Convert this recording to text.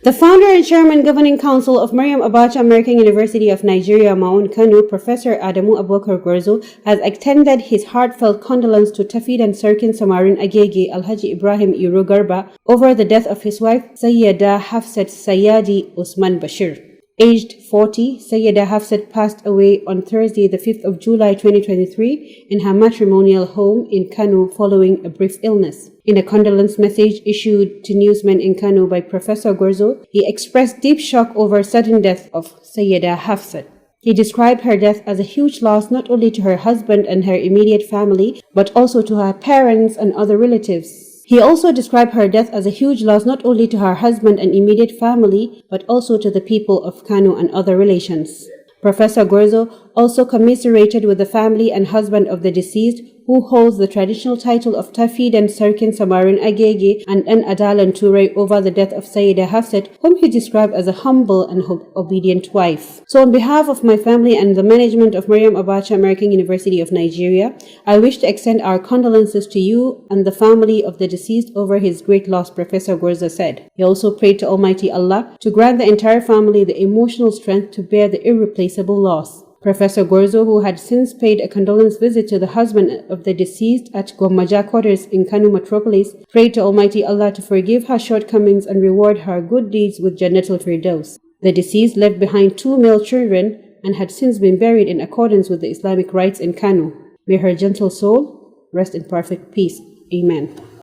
The founder and chairman governing council of Maryam Abacha American University of Nigeria, MAAUN Kano, Professor Adamu Abubakar Gwarzo, has extended his heartfelt condolence to Tafidan Sarkin Samarin Agege Alhaji Ibrahim Iro Garba over the death of his wife Sayyida Hafsat Sayyadi Usman Bashir. Aged 40, Sayyida Hafsat passed away on Thursday, the 5th of July 2023 in her matrimonial home in Kano following a brief illness. In a condolence message issued to newsmen in Kano by Professor Gwarzo, he expressed deep shock over sudden death of Sayyida Hafsat. He described her death as a huge loss not only to her husband and her immediate family, but also to her parents and other relatives. He also described her death as a huge loss not only to her husband and immediate family, but also to the people of Kano and other relations. Professor Gwarzo also commiserated with the family and husband of the deceased, who holds the traditional title of Tafidan Sarkin Samarin Agege and N. Adalan Ture, over the death of Sayyida Hafsat, whom he described as a humble and obedient wife. So on behalf of my family and the management of Maryam Abacha American University of Nigeria, I wish to extend our condolences to you and the family of the deceased over his great loss, Professor Gwarzo said. He also prayed to Almighty Allah to grant the entire family the emotional strength to bear the irreplaceable loss. Professor Gwarzo, who had since paid a condolence visit to the husband of the deceased at Gwammaja quarters in Kano metropolis, prayed to Almighty Allah to forgive her shortcomings and reward her good deeds with Jannatul Firdaus. The deceased left behind 2 male children and had since been buried in accordance with the Islamic rites in Kano. May her gentle soul rest in perfect peace. Amen.